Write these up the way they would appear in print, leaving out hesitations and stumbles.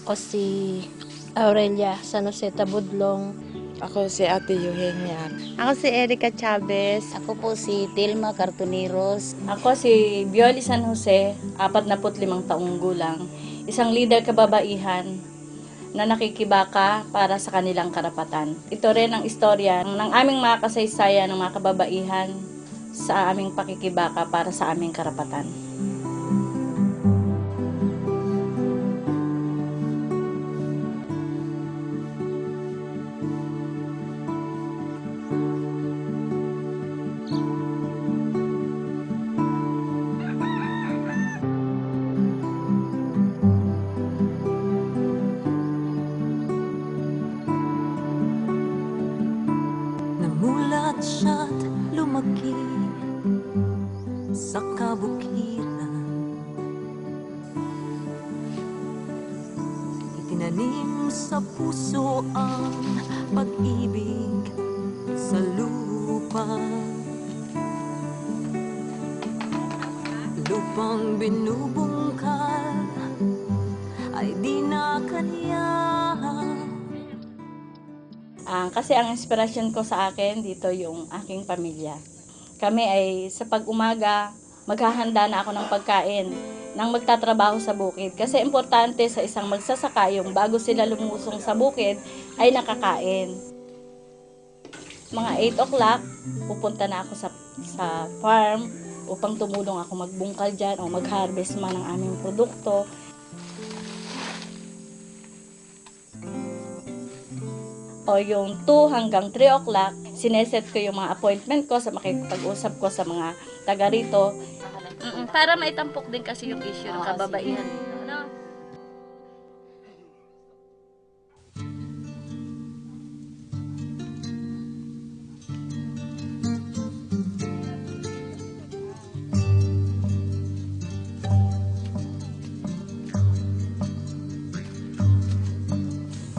Ako si Aurelia San Jose Tabudlong. Ako si Ate Eugenia. Ako si Erica Chavez. Ako po si Tilma Cartoneros. Ako si Bioli San Jose, 45 taong gulang, isang leader kababaihan na nakikibaka para sa kanilang karapatan. Ito rin ang istorya ng aming mga kasaysayan ng mga kababaihan sa aming pakikibaka para sa aming karapatan. Namulat siya't lumaki sa kabukiran, itinanim sa puso ang pag-ibig sa lupa. Lupang binubungkal ay di na kanya. Kasi ang inspirasyon ko sa akin dito yung aking pamilya. Kami ay sa pag-umaga, maghahanda na ako ng pagkain nang magtatrabaho sa bukid. Kasi importante sa isang magsasaka yung bago sila lumusong sa bukid ay nakakain. Mga 8 o'clock, pupunta na ako sa farm upang tumulong ako magbungkal dyan o mag-harvest man ng aming produkto. O yung 2 hanggang 3 o'clock, sineset ko yung mga appointment ko sa makikipag-usap ko sa mga taga rito. Para maitampok din kasi yung issue ng kababaihan. No?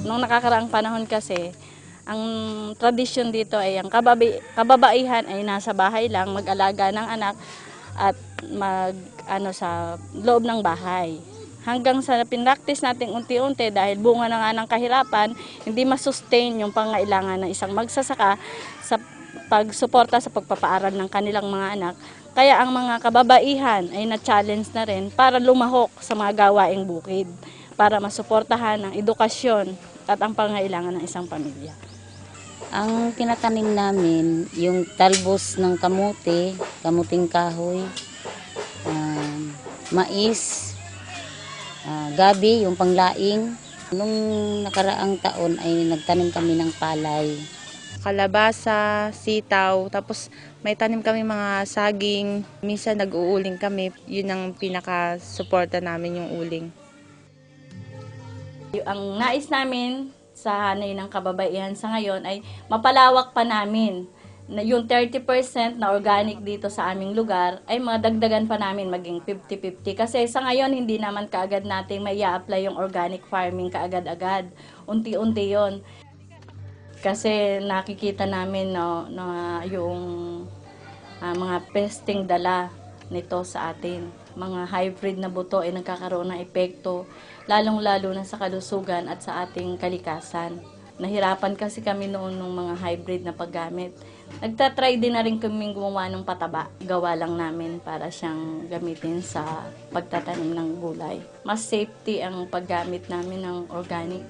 Nung nakakaraang panahon kasi, ang tradisyon dito ay ang kababaihan ay nasa bahay lang, mag-alaga ng anak at sa loob ng bahay. Hanggang sa pinractice natin unti-unti dahil bunga na nga ng kahirapan, hindi masustain yung pangailangan ng isang magsasaka sa pagsuporta sa pagpapaaral ng kanilang mga anak. Kaya ang mga kababaihan ay na-challenge na rin para lumahok sa mga gawaing bukid, para masuportahan ang edukasyon at ang pangailangan ng isang pamilya. Ang tinatanim namin, yung talbos ng kamuti, kamuting kahoy, mais, gabi, yung panglaing. Nung nakaraang taon ay nagtanim kami ng palay. Kalabasa, sitaw, tapos may tanim kami mga saging. Minsan nag-uuling kami, yun ang pinaka-suporta namin, yung uling. Ang nais namin sa hanay ng kababaihan sa ngayon ay mapalawak pa namin na yung 30% na organic dito sa aming lugar ay madagdagan pa namin maging 50-50. Kasi sa ngayon hindi naman kaagad natin may i-apply yung organic farming kaagad-agad. Unti-unti yon. Kasi nakikita namin na yung mga pesting dala nito sa atin. Mga hybrid na buto ay nagkakaroon ng epekto, lalong-lalo na sa kalusugan at sa ating kalikasan. Nahirapan kasi kami noon ng mga hybrid na paggamit. Nagtatry din na rin kaming gumawa ng pataba. Gawa lang namin para siyang gamitin sa pagtatanim ng gulay. Mas safety ang paggamit namin ng organic.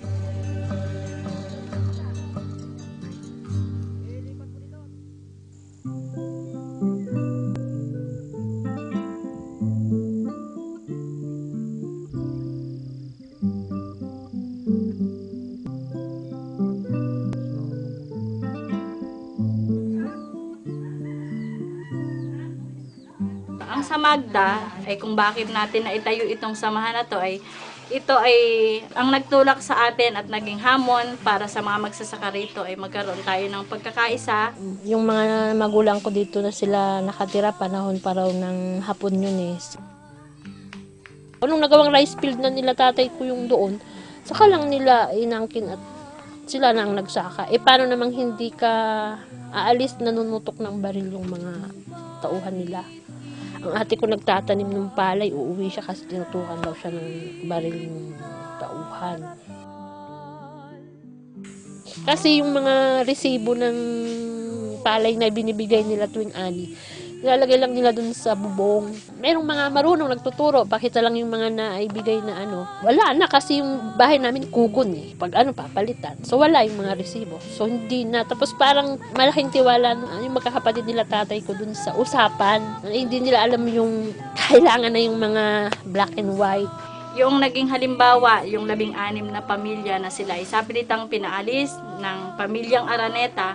Ang sa Magda ay kung bakit natin naitayo itong samahan na to ay ito ay ang nagtulak sa atin at naging hamon para sa mga magsasaka rito ay magkaroon tayo ng pagkakaisa. Yung mga magulang ko dito na sila nakatira, panahon pa raw ng hapon yun eh. Nung nagawang rice field na nila tatay ko yung doon, saka lang nila inangkin at sila na ang nagsaka. Paano namang hindi ka aalis, nanunutok ng baril yung mga tauhan nila. Ang ate ko nagtatanim ng palay, uuwi siya kasi tinutukan daw siya ng baril ng tauhan. Kasi yung mga resibo ng palay na binibigay nila tuwing ani, nilalagay lang nila dun sa bubong. Merong mga marunong nagtuturo, pakita lang yung mga naibigay na ano. Wala na kasi yung bahay namin kugon eh. Pag papalitan. So wala yung mga resibo. So hindi na. Tapos parang malaking tiwala yung magkakapatid nila tatay ko dun sa usapan. Hindi nila alam yung kailangan na yung mga black and white. Yung naging halimbawa, yung 16 na pamilya na sila ay sapilitang pinaalis ng pamilyang Araneta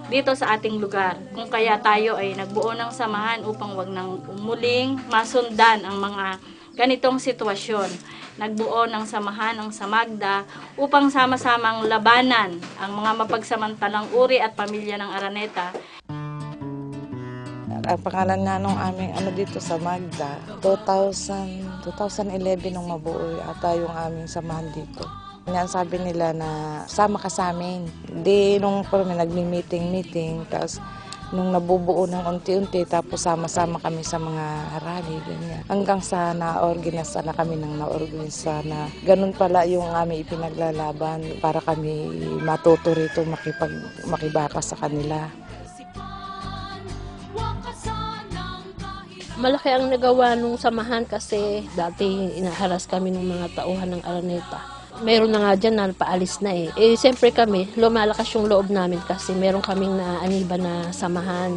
dito sa ating lugar. Kung kaya tayo ay nagbuo ng samahan upang wag nang umuling masundan ang mga ganitong sitwasyon. Nagbuo ng samahan ang Samagda upang sama-samang labanan ang mga mapagsamantalang uri at pamilya ng Araneta. Ang pangalan nga nung aming dito sa Magda, 2011 nung mabuo ata yung aming samahan dito. Yan sabi nila na sama ka sa amin. Di nung nagmi-meeting, tapos nung nabubuo ng unti-unti, tapos sama-sama kami sa mga rally, ganyan. Hanggang sa na-organisa na kami ng na-organisa na ganun pala yung aming ipinaglalaban para kami matuto rito makibaka sa kanila. Malaki ang nagawa nung samahan kasi dati inaharas kami ng mga tauhan ng Araneta. Meron na nga dyan na paalis na eh. Siyempre kami, lumalakas yung loob namin kasi meron kaming naaniba na samahan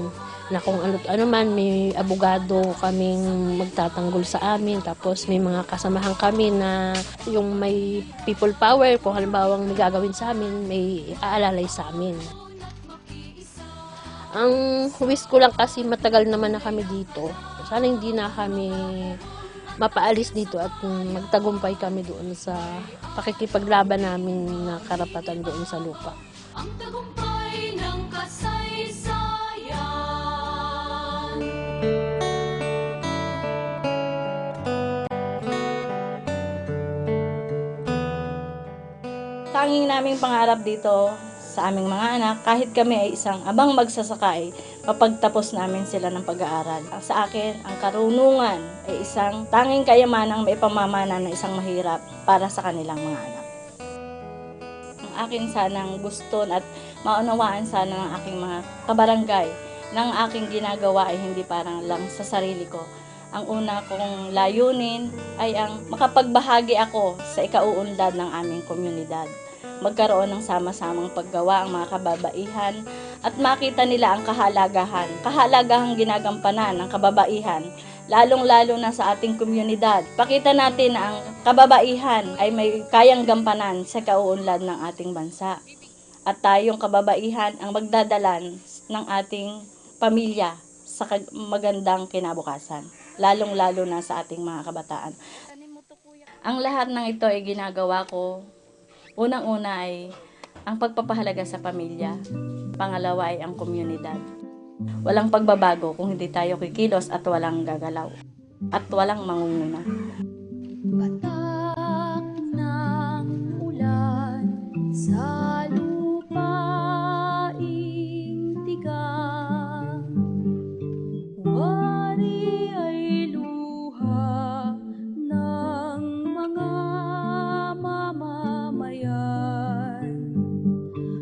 na kung ano man, may abogado kaming magtatanggol sa amin. Tapos may mga kasamahan kami na yung may people power, kung halimbawa may gagawin sa amin, may aalalay sa amin. Ang wish ko lang kasi matagal naman na kami dito. Sana hindi na kami mapaalis dito at magtagumpay kami doon sa pakikipaglaban namin na karapatan doon sa lupa. Ang tagumpay ng kasaysayan. Tanging naming pangarap dito sa aming mga anak, kahit kami ay isang abang magsasaka ay mapagtapos namin sila ng pag-aaral. Sa akin, ang karunungan ay isang tanging kayamanang maipamamana ng isang mahirap para sa kanilang mga anak. Ang akin sanang gusto at maunawaan sana ng aking mga kabarangay ng aking ginagawa ay hindi parang lang sa sarili ko. Ang una kong layunin ay ang makapagbahagi ako sa ikauunlad ng aming komunidad. Magkaroon ng sama-samang paggawa ang mga kababaihan at makita nila ang kahalagahang ginagampanan ng kababaihan, lalong-lalo na sa ating komunidad. Pakita natin na ang kababaihan ay may kayang gampanan sa kauunlad ng ating bansa. At tayong kababaihan ang magdadalan ng ating pamilya sa magandang kinabukasan, lalong-lalo na sa ating mga kabataan. Ang lahat ng ito ay ginagawa ko. Unang-una ay ang pagpapahalaga sa pamilya. Pangalawa ay ang komunidad. Walang pagbabago kung hindi tayo kikilos at walang gagalaw. At walang mangunguna. Patak ng ulan sa lupaing tigang. Wari ay luha ng mga mamamayan.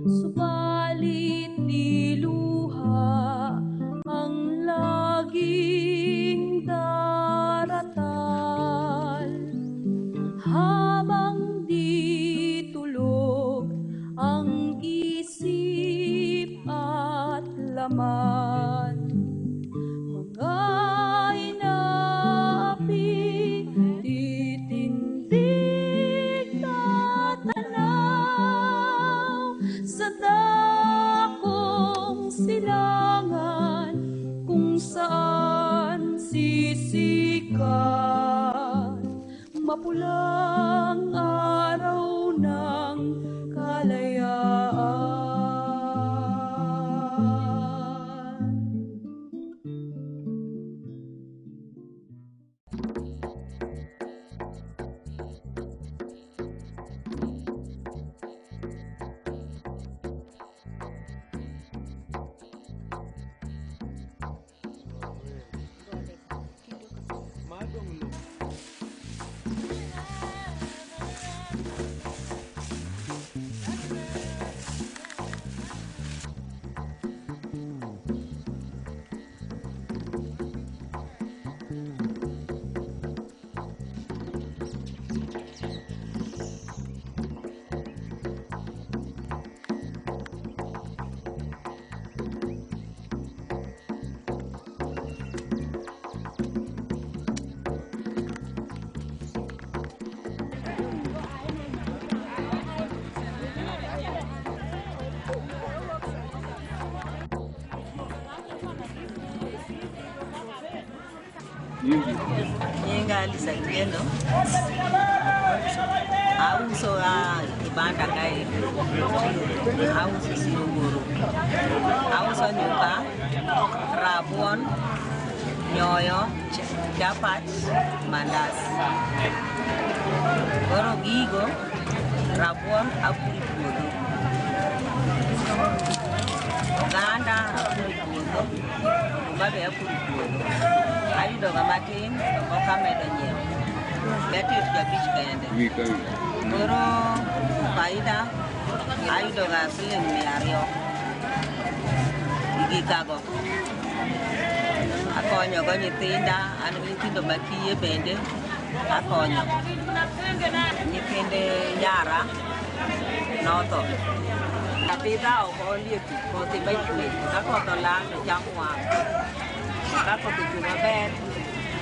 Subalit di luha ang laging daratal. Habang di tulog ang isip at laman. Mga inaapi, titindig tatanaw sa dakong silangan kung saan sisikat mapulang araw ng kalayaan. Yenga lisatiendo. Auso ibanda kai. Auso siuguru. Auso nyuka, rabon, nyoyo, dapat, mandas. Goro gigo, rabon, apuri pudo. Ganda apuri pudo. Babe apuri pudo. Ayu doga matin, oka medonye. Beti utkabich kende. Goro faida, ayu doga siling miario. Igi kago. Akonyo go nyithinda, an nyithindo makiye bende akonyo. Nyithinde nyara noto. Apidha okolie pi, kothi bachwe, kakoth olando cham wang'. Kakoth ochwe maber,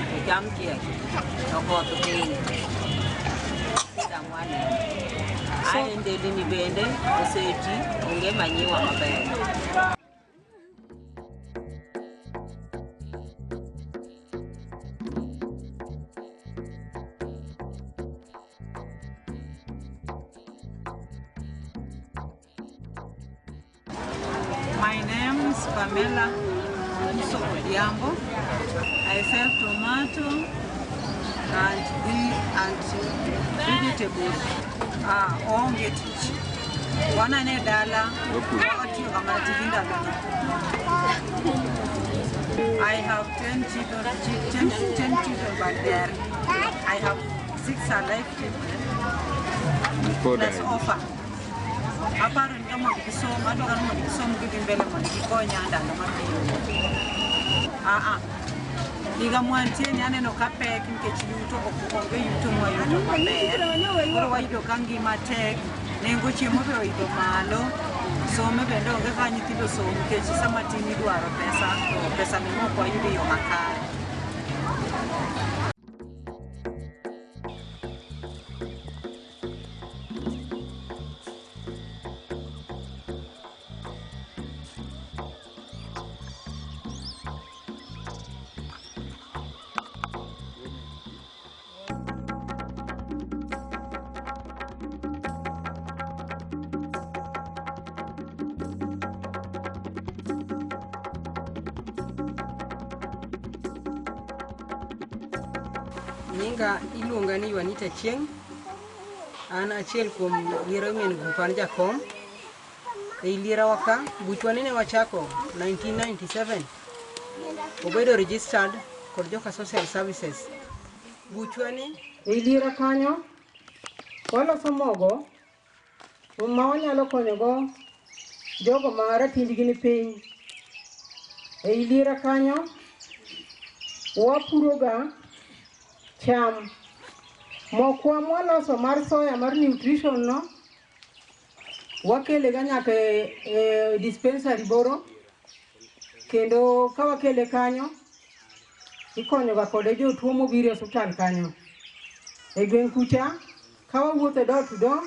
to cham chiek, to koth piny. Apidha mwane. Ae ndelni bende oseti, onge manyiwa maber. My name is Pamela Yambo. I sell tomato and vegetables. Onge teach. Wana ne dala. Wakati kamati vinda dala. I have 10 children back there. I have 6 alive children. That's offer. Apart from some, I don't know some giving Bellamon, Konya and Liga Mountain, and no capek in Kechuto or to my YouTube. Why you can't give my tag, Nenguchi Mobile Malo, so maybe don't give anything to so, because some Martini do a pesa, or pesa more for you, your car. Nyinga iluonga ni Juanita Chieng. An achiel kuom liero min grupan Jakom. E liera waka, buchwani ne wachako 1997. Obedo registered kod Joka Social Services. Buchwani e liera kanyo, waloso mogo, ma wanyalo konyogo jogo ma ratindgi ni piny. E liera kanyo, wapuroga cham. Mokwa mwaloso mar soya mar nutrition no, wakele nyaka e dispensary boro, kendo ka wakele kanyo, ikonyoga kode jotuo mobiro e osuptal kanyo. E gweng' kucha, ka wawuotho door to door,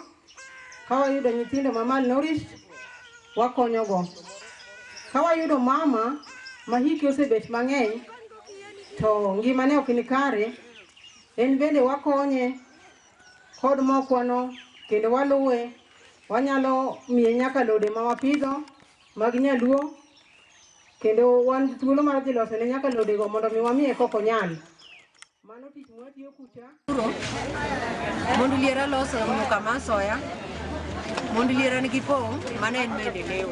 ka wayudo nyithindo ma malnourished, wakonyogo. Ka wayudo mama ma hike osebet mang'eny, to ngimane ok ni kare, en bende wakonye kod mokwano kendo waluwe, wanyalo miye nyaka lode ma wapidho mag nyaluo, kendo wan thuolo mar dhi loso ne nyaka lodego mondo mi wamiye koko nyal. Mano tich mwatiyo kucha. Mondo liera loso nyuka mar soya, mondo liera nigi pong' mano en maendeleo.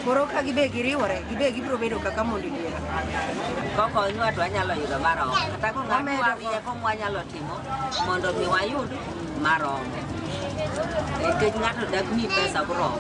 Koro ka gibe giriwore, gibe gibiro bedo kaka mondo liera. Koko ng'ato anyalo yudo maromo. Kata ko ng'ato rieko mwanyalo timo mondo mi wayud maromo. Nikech ng'ato dak mi pesa boromo.